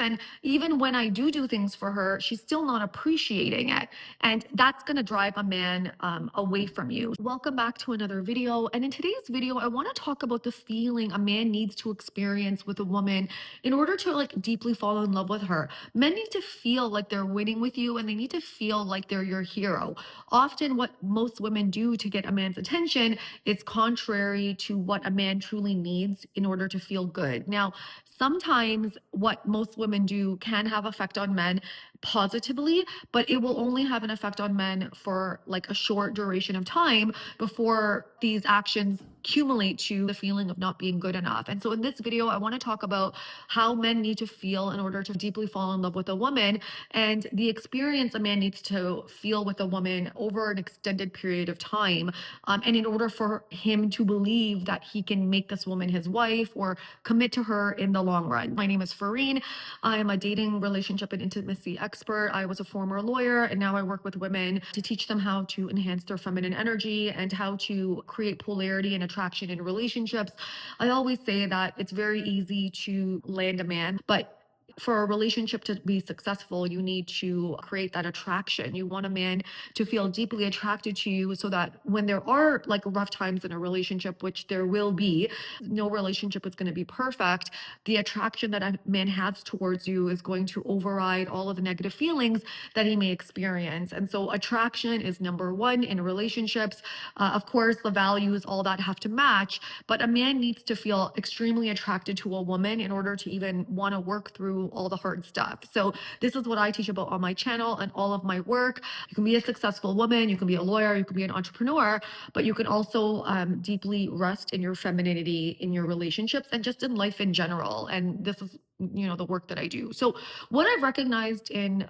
And even when I do things for her, she's still not appreciating it. And that's going to drive a man away from you. Welcome back to another video. And in today's video, I want to talk about the feeling a man needs to experience with a woman in order to like deeply fall in love with her. Men need to feel like they're winning with you and they need to feel like they're your hero. Often, what most women do to get a man's attention is contrary to what a man truly needs in order to feel good. Now, sometimes what most women do can have effect on men positively, but it will only have an effect on men for like a short duration of time before these actions accumulate to the feeling of not being good enough. And so in this video, I want to talk about how men need to feel in order to deeply fall in love with a woman and the experience a man needs to feel with a woman over an extended period of time. And in order for him to believe that he can make this woman his wife or commit to her in the long run. My name is Fareen. I am a dating, relationship, and intimacy expert. I was a former lawyer, and now I work with women to teach them how to enhance their feminine energy and how to create polarity and attraction in relationships. I always say that it's very easy to land a man, but for a relationship to be successful, you need to create that attraction. You want a man to feel deeply attracted to you so that when there are like rough times in a relationship, which there will be, no relationship is going to be perfect. The attraction that a man has towards you is going to override all of the negative feelings that he may experience. And so attraction is number one in relationships. Of course, the values, all that have to match, but a man needs to feel extremely attracted to a woman in order to even want to work through all the hard stuff. So this is what I teach about on my channel and all of my work. You can be a successful woman, you can be a lawyer, you can be an entrepreneur, but you can also deeply rest in your femininity in your relationships and just in life in general. And this is the work that I do. So what I've recognized in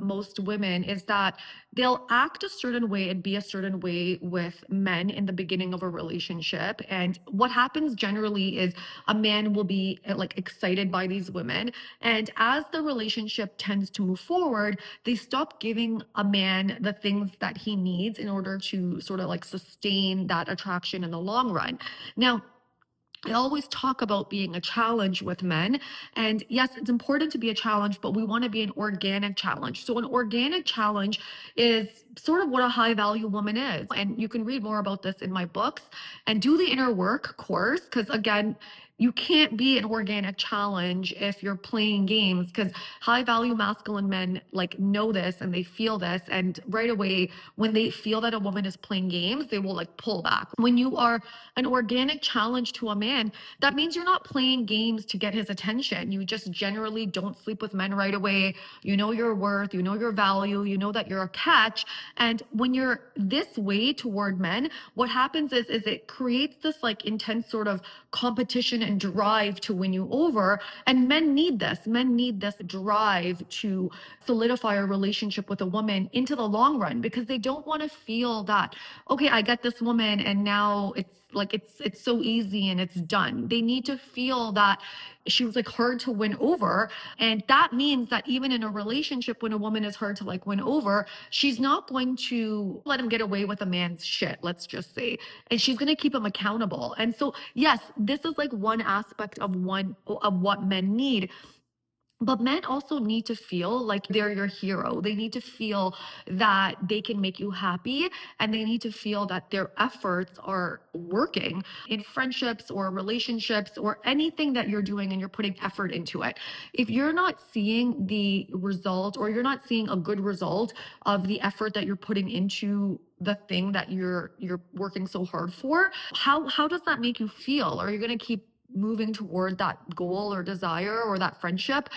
most women is that they'll act a certain way and be a certain way with men in the beginning of a relationship. And what happens generally is a man will be like excited by these women. And as the relationship tends to move forward, they stop giving a man the things that he needs in order to sort of like sustain that attraction in the long run. Now, I always talk about being a challenge with men. And yes, it's important to be a challenge, but we want to be an organic challenge. So, an organic challenge is sort of what a high value woman is. And you can read more about this in my books and do the inner work course. Because again, you can't be an organic challenge if you're playing games because high value masculine men like know this and they feel this. And right away, when they feel that a woman is playing games, they will like pull back. When you are an organic challenge to a man, that means you're not playing games to get his attention. You just generally don't sleep with men right away. You know your worth, you know your value, you know that you're a catch. And when you're this way toward men, what happens is it creates this like intense sort of competition and drive to win you over. And men need this. Men need this drive to solidify a relationship with a woman into the long run because they don't want to feel that, okay, I get this woman and now it's so easy and it's done. They need to feel that she was like hard to win over. And that means that even in a relationship, when a woman is hard to like win over, she's not going to let him get away with a man's shit, let's just say. And she's going to keep him accountable. And so, yes, this is like one aspect of what men need. But men also need to feel like they're your hero. They need to feel that they can make you happy and they need to feel that their efforts are working in friendships or relationships or anything that you're doing and you're putting effort into it. If you're not seeing the result or you're not seeing a good result of the effort that you're putting into the thing that you're working so hard for, how does that make you feel? Are you going to keep moving toward that goal or desire or that friendship,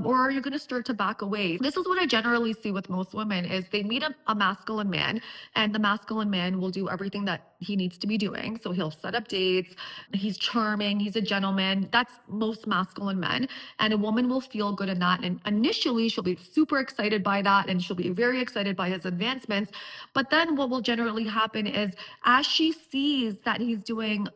or are you going to start to back away? This is what I generally see with most women is they meet a masculine man and the masculine man will do everything that he needs to be doing. So he'll set up dates, he's charming, he's a gentleman. That's most masculine men. And a woman will feel good in that. And initially she'll be super excited by that and she'll be very excited by his advancements. But then what will generally happen is as she sees that he's doing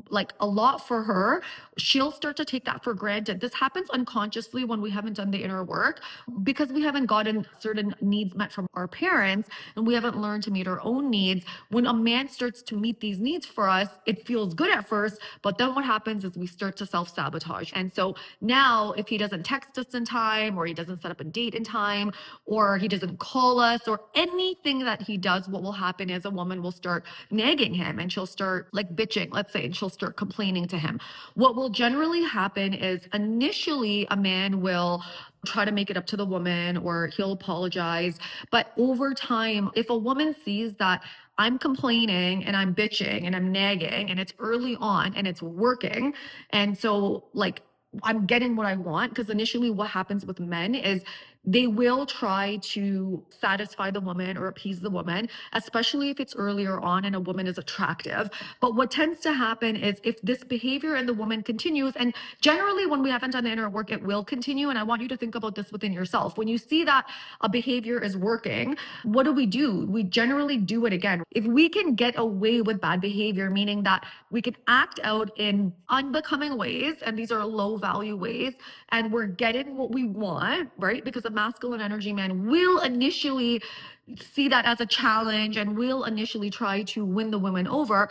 like a lot for her, she'll start to take that for granted. This happens unconsciously when we haven't done the inner work because we haven't gotten certain needs met from our parents and we haven't learned to meet our own needs. When a man starts to meet these needs for us, it feels good at first, but then what happens is we start to self-sabotage. And so now if he doesn't text us in time, or he doesn't set up a date in time, or he doesn't call us, or anything that he does, what will happen is a woman will start nagging him and she'll start like bitching, let's say, and she'll start complaining to him. What will generally happen is initially a man will try to make it up to the woman or he'll apologize. But over time, if a woman sees that I'm complaining and I'm bitching and I'm nagging and it's early on and it's working, and so like I'm getting what I want, because initially what happens with men is they will try to satisfy the woman or appease the woman, especially if it's earlier on and a woman is attractive. But what tends to happen is if this behavior in the woman continues, and generally when we haven't done the inner work, it will continue. And I want you to think about this within yourself. When you see that a behavior is working, what do? We generally do it again. If we can get away with bad behavior, meaning that we can act out in unbecoming ways, and these are low value ways, and we're getting what we want, right? Because a masculine energy man will initially see that as a challenge and will initially try to win the women over.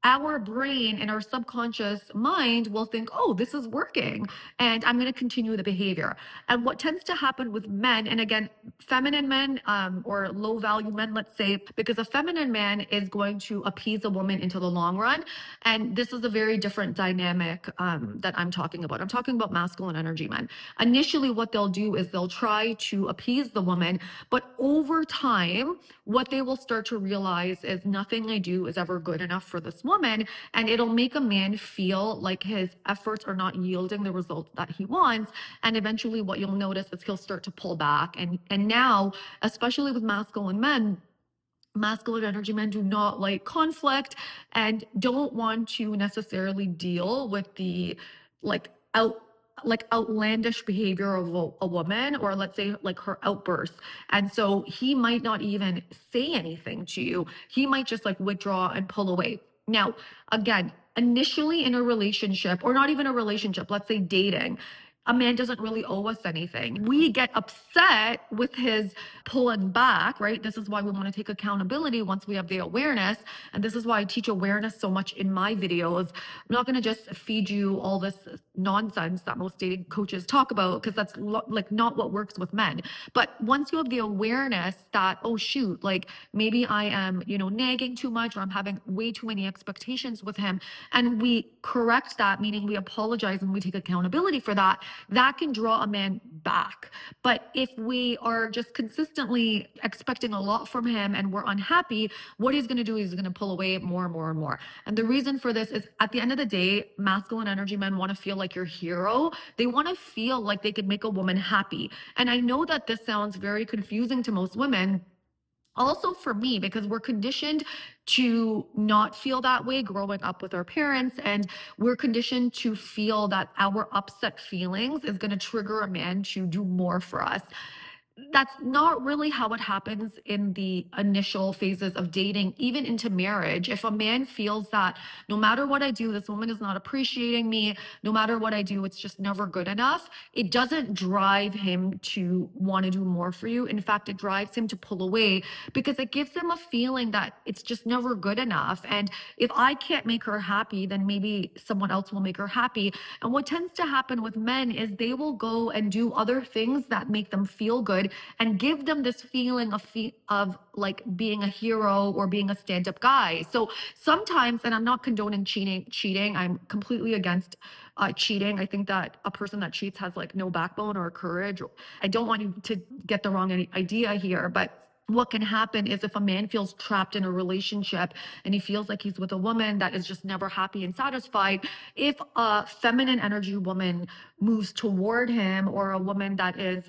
Our brain and our subconscious mind will think, oh, this is working, and I'm going to continue the behavior. And what tends to happen with men, and again, feminine men or low value men, let's say, because a feminine man is going to appease a woman into the long run. And this is a very different dynamic that I'm talking about. I'm talking about masculine energy men. Initially, what they'll do is they'll try to appease the woman, but over time, what they will start to realize is nothing I do is ever good enough for this woman, and it'll make a man feel like his efforts are not yielding the results that he wants. And eventually what you'll notice is he'll start to pull back. And now, especially with masculine energy men do not like conflict and don't want to necessarily deal with the like out like outlandish behavior of a woman, or let's say like her outbursts. And so he might not even say anything to you. He might just like withdraw and pull away. Now, again, initially in a relationship, or not even a relationship, let's say dating, a man doesn't really owe us anything. We get upset with his pulling back, right? This is why we want to take accountability once we have the awareness. And this is why I teach awareness so much in my videos. I'm not going to just feed you all this nonsense that most dating coaches talk about, because that's like not what works with men. But once you have the awareness that, oh shoot, like maybe I am, nagging too much, or I'm having way too many expectations with him, and we correct that, meaning we apologize and we take accountability for that, that can draw a man back. But if we are just consistently expecting a lot from him and we're unhappy, what he's going to do is he's going to pull away more and more and more. And the reason for this is, at the end of the day, masculine energy men want to feel like your hero. They want to feel like they could make a woman happy. And I know that this sounds very confusing to most women, also for me, because we're conditioned to not feel that way growing up with our parents, and we're conditioned to feel that our upset feelings is going to trigger a man to do more for us. That's not really how it happens in the initial phases of dating, even into marriage. If a man feels that no matter what I do, this woman is not appreciating me, no matter what I do, it's just never good enough, it doesn't drive him to want to do more for you. In fact, it drives him to pull away, because it gives him a feeling that it's just never good enough. And if I can't make her happy, then maybe someone else will make her happy. And what tends to happen with men is they will go and do other things that make them feel good and give them this feeling of like being a hero or being a stand-up guy. So sometimes, and I'm not condoning cheating, I'm completely against cheating. I think that a person that cheats has like no backbone or courage. I don't want you to get the wrong idea here, but what can happen is if a man feels trapped in a relationship and he feels like he's with a woman that is just never happy and satisfied, if a feminine energy woman moves toward him, or a woman that is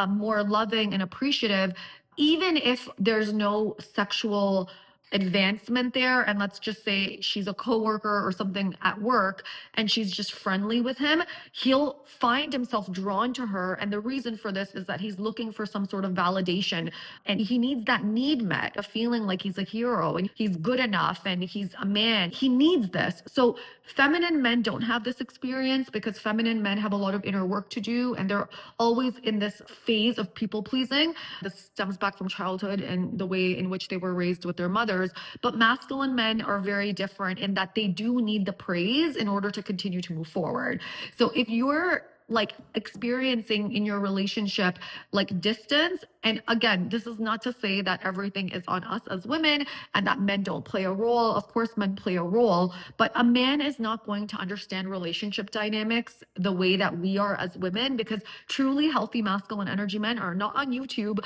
more loving and appreciative, even if there's no sexual advancement there, and let's just say she's a coworker or something at work and she's just friendly with him, he'll find himself drawn to her. And the reason for this is that he's looking for some sort of validation and he needs that need met, a feeling like he's a hero and he's good enough and he's a man. He needs this. So feminine men don't have this experience because feminine men have a lot of inner work to do and they're always in this phase of people pleasing. This stems back from childhood and the way in which they were raised with their mothers. But masculine men are very different in that they do need the praise in order to continue to move forward. So if you're like experiencing in your relationship like distance, and again, this is not to say that everything is on us as women and that men don't play a role. Of course men play a role, but a man is not going to understand relationship dynamics the way that we are as women, because truly healthy masculine energy men are not on YouTube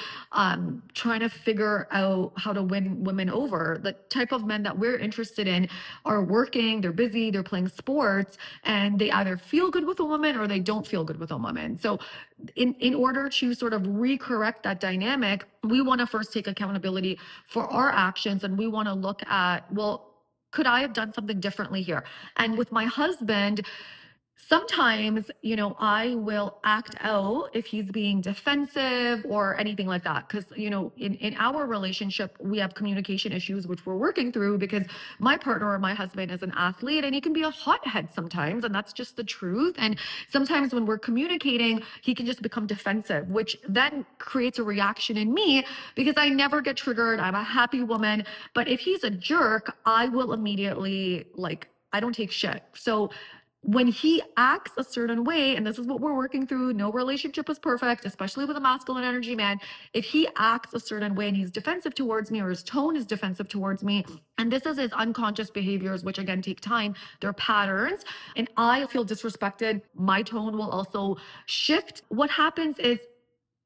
trying to figure out how to win women over. The type of men that we're interested in are working, they're busy, they're playing sports, and they either feel good with a woman or they don't feel good with a woman. So in order to sort of recorrect that dynamic, we want to first take accountability for our actions, and we want to look at, well, could I have done something differently here? And with my husband, sometimes, I will act out if he's being defensive or anything like that. Because, in our relationship, we have communication issues, which we're working through because my partner or my husband is an athlete and he can be a hothead sometimes. And that's just the truth. And sometimes when we're communicating, he can just become defensive, which then creates a reaction in me because I never get triggered. I'm a happy woman. But if he's a jerk, I will immediately, I don't take shit. So when he acts a certain way, and this is what we're working through, no relationship is perfect, especially with a masculine energy man. If he acts a certain way and he's defensive towards me, or his tone is defensive towards me, and this is his unconscious behaviors, which again take time, they're patterns, and I feel disrespected, my tone will also shift. What happens is,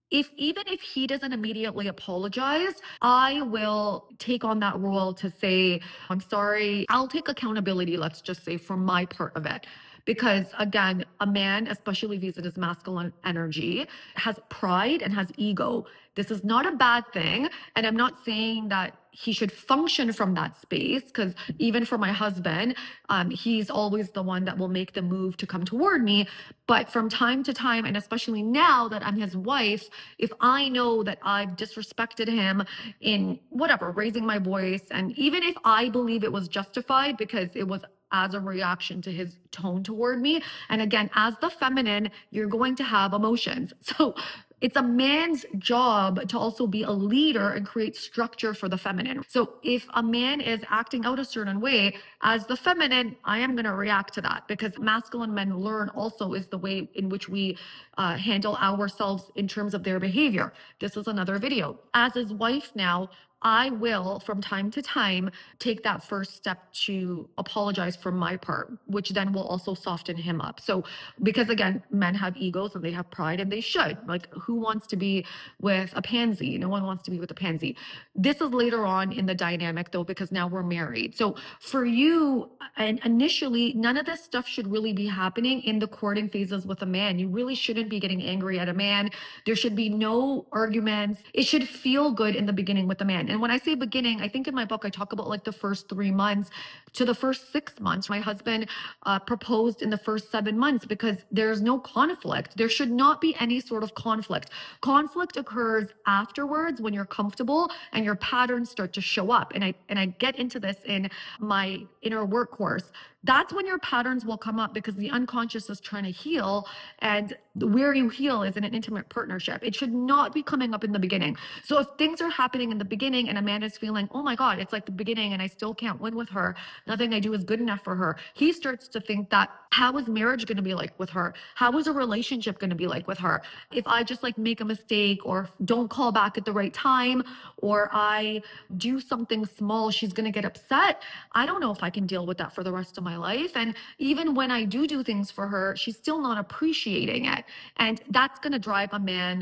even if he doesn't immediately apologize, I will take on that role to say, I'm sorry. I'll take accountability, let's just say, for my part of it. Because again, a man, especially if he's in his masculine energy, has pride and has ego. This is not a bad thing. And I'm not saying that he should function from that space, because even for my husband, he's always the one that will make the move to come toward me. But from time to time, and especially now that I'm his wife, if I know that I've disrespected him in whatever, raising my voice, and even if I believe it was justified because it was as a reaction to his tone toward me. And again, as the feminine, you're going to have emotions. So it's a man's job to also be a leader and create structure for the feminine. So if a man is acting out a certain way, as the feminine, I am going to react to that, because masculine men learn also is the way in which we handle ourselves in terms of their behavior. This is another video. As his wife now, I will, from time to time, take that first step to apologize for my part, which then will also soften him up. So, because again, men have egos and they have pride, and they should. Like, who wants to be with a pansy? No one wants to be with a pansy. This is later on in the dynamic, though, because now we're married. So, for you, and initially, none of this stuff should really be happening in the courting phases with a man. You really shouldn't be getting angry at a man. There should be no arguments. It should feel good in the beginning with the man. And when I say beginning, I think in my book, I talk about like the first 3 months to the first 6 months. My husband proposed in the first 7 months because there's no conflict. There should not be any sort of conflict. Conflict occurs afterwards when you're comfortable and your patterns start to show up. And I get into this in my inner work course. That's when your patterns will come up, because the unconscious is trying to heal, and where you heal is in an intimate partnership. It should not be coming up in the beginning. So if things are happening in the beginning and a man is feeling, oh my God, it's like the beginning and I still can't win with her, nothing I do is good enough for her, he starts to think that, how is marriage going to be like with her? How is a relationship going to be like with her? If I just like make a mistake or don't call back at the right time, or I do something small, she's going to get upset. I don't know if I can deal with that for the rest of my my life. And even when I do things for her, she's still not appreciating it. And that's going to drive a man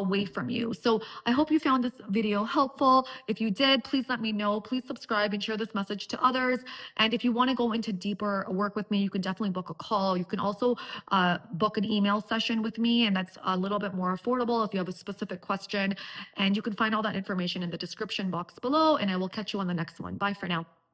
away from you. So I hope you found this video helpful. If you did, please let me know. Please subscribe and share this message to others. And if you want to go into deeper work with me, you can definitely book a call. You can also book an email session with me, and that's a little bit more affordable if you have a specific question. And you can find all that information in the description box below, and I will catch you on the next one. Bye for now.